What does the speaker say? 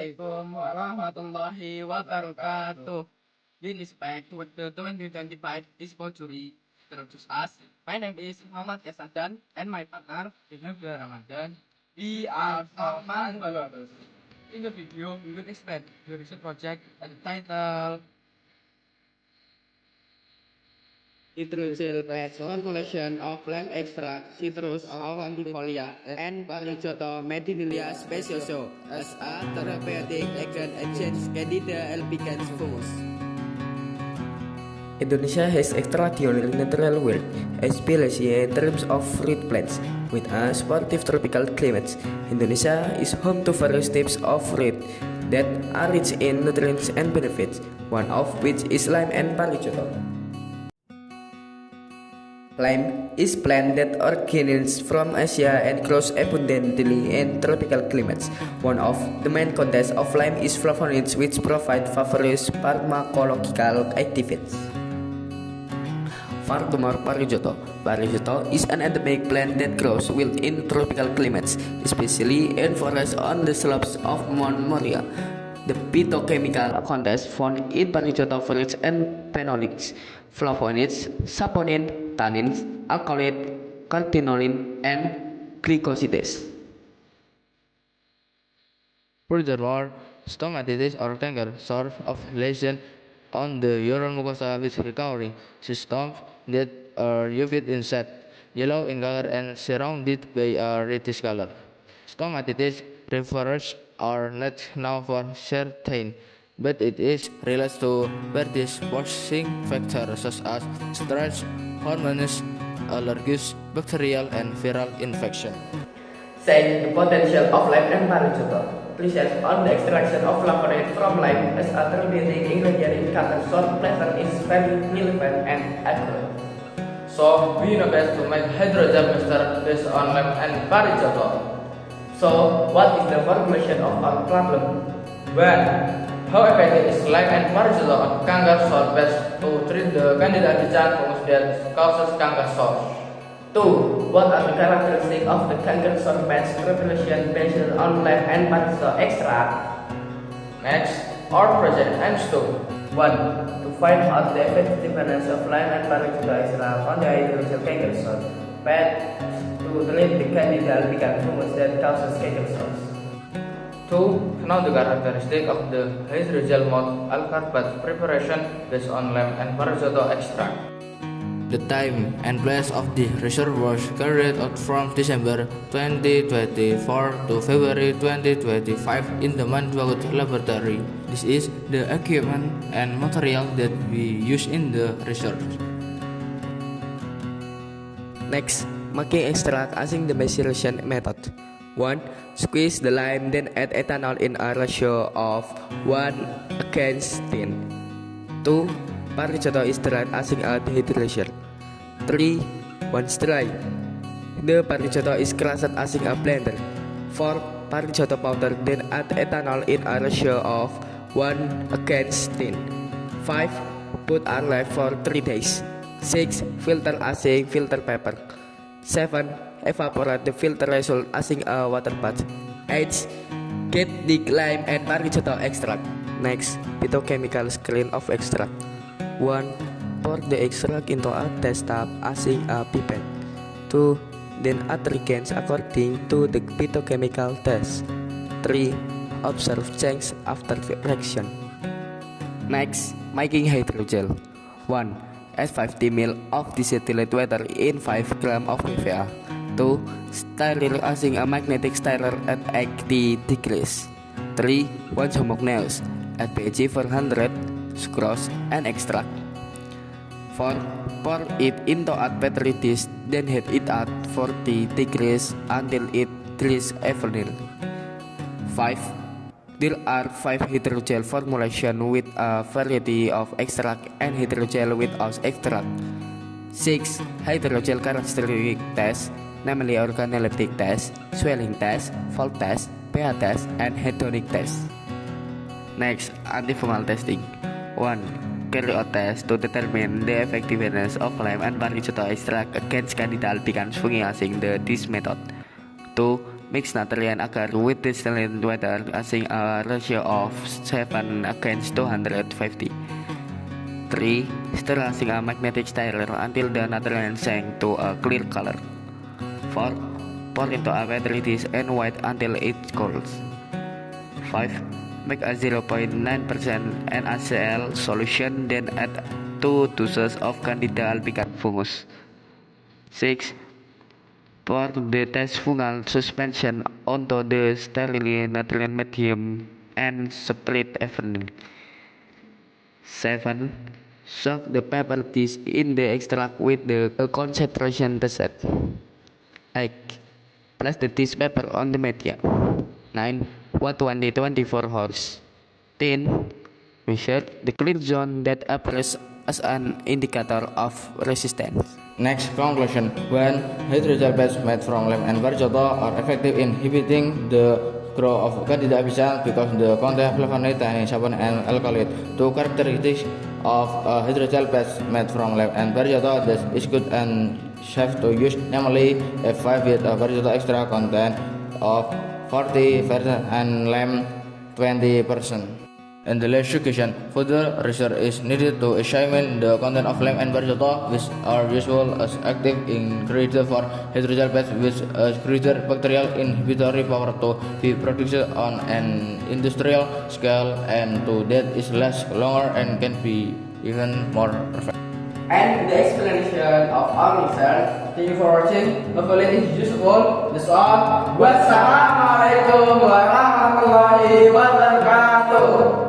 Assalamualaikum warahmatullahi wabarakatuh. This is back to the 2025 Dispensary introduce us. My name is Muhammad Yasadan and my partner Ibnu Ramadan. We are from Bangladesh. In the video, we will explain the research project and the title. Citrusal Rhizome collection of plant extract, citrus avantifolia, and Parijoto medilia specioso as a therapeutic agent against Candida albicans fungus. Indonesia has extraordinary natural wealth, especially in terms of fruit plants. With a sportive tropical climate, Indonesia is home to various types of fruit that are rich in nutrients and benefits, one of which is lime and parijoto. Lime is plant that originates from Asia and grows abundantly in tropical climates. One of the main contents of lime is flavonoids, which provide various pharmacological activities. Fartumor parijoto. Parijoto is an endemic plant that grows well in tropical climates, especially in forests on the slopes of Mount Moria. The phytochemical content found in parijoto fruits and phenolics, flavonoids, saponin, tannins, alkaloid, carcinoin, and glycosides. Furthermore, stomatitis or canker sort of lesion on the oral mucosa with recurring symptoms that are uveate in shade, yellow in color and surrounded by a reddish color. Stomatitis refers are not known for certain, but it is related to predisposing factors such as stress, hormones, allergies, bacterial and viral infection. Saying the potential of lime and parijoto. Research on the extraction of flavonoid from lime as a therapeutic ingredient in cancer sore pleasure is very relevant and accurate. So we innovate to make hydrogel mixture based on lime and parijoto. So, what is the formulation of our problem? 1. How effective is lime and parijoto on canker sore best to treat the Candida albicans fungus that causes canker sore? 2. What are the characteristics of the canker sore patch preparation based on lime and parijoto extract? Next, our project aims to 1. To find out the effectiveness of lime and parijoto extract on the hydrogel canker sore patch to treat the Candida albicans fungus that causes canker sores. 2. Know the characteristic of the hydrogel malt alkarbate preparation based on lime and parijoto extract. The time and place of the research was carried out from December 2024 to February 2025 in the Manduagut laboratory. This is the equipment and material that we use in the research. Next, making extract using the maceration method. 1. Squeeze the lime, then add ethanol in a ratio of 1:10. 2. Parijoto is dried using a dehydration. 3. Once dry, the parijoto is crushed using a blender. 4. Parijoto powder, then add ethanol in a ratio of 1:10. 5. Put on live for 3 days. 6. Filter using filter paper. 7. Evaporate the filter result using a water bath. 8. Get the lime and parijoto extract. Next, phytochemical screen of extract. 1. Pour the extract into a test tub using a pipette. 2. Then add reagents according to the phytochemical test. 3. Observe change after reaction. Next, making hydrogel. 1. Add 50 ml of distilled water in 5 gram of PVA. 2. Stir using a magnetic stirrer at 80 degrees. 3. Once homogeneous, add pH 400, sucrose, and extract. 4. Pour it into a petri dish, then heat it at 40 degrees until it reaches evenly. 5. There are 5 hydrogel formulations with a variety of extract and hydrogel without extract. 6. Hydrogel characteristic test, namely organoleptic test, swelling test, fault test, pH test, and hedonic test. Next, antifungal testing. 1. Carry out test to determine the effectiveness of lime and parijoto extract against Candida albicans fungi using this method. 2. mix nitrogen agar with distilled water using a ratio of 7:250. 3. Stir using a magnetic stirrer until the nitrogen sank to a clear color. 4. Pour into a battery dish and wait until it cools. 5. Make a 0.9% NaCl solution, then add 2 doses of Candida albicans fungus. 6. Pour the test fungal suspension onto the sterile nitrogen medium and split evenly. 7. Soak the paper dish in the extract with the concentration tested. 8. Place the dish paper on the media. 9. Wait 20-24 hours. 10. Measure the clear zone that appears as an indicator of resistance. Next, conclusion. When hydrogel pads made from lime and bergamot are effective in inhibiting the growth of Candida albicans because they contain flavonoid, tannin, saponin, and alkaloid. Two characteristics of hydrogel pads made from lime and bergamot that is good and safe to use, namely F5 with a bergamot extra content of 40% and lime 20%. In the last question, further research is needed to examine the content of lime and bergamot, which are useful as active ingredient for hydrogel pads with a greater bacterial inhibitory power to be produced on an industrial scale, and to that is less longer and can be even more perfect. And the explanation of our research. Thank you for watching. Hopefully it is useful. That's all. Wassalamualaikum warahmatullahi wabarakatuh.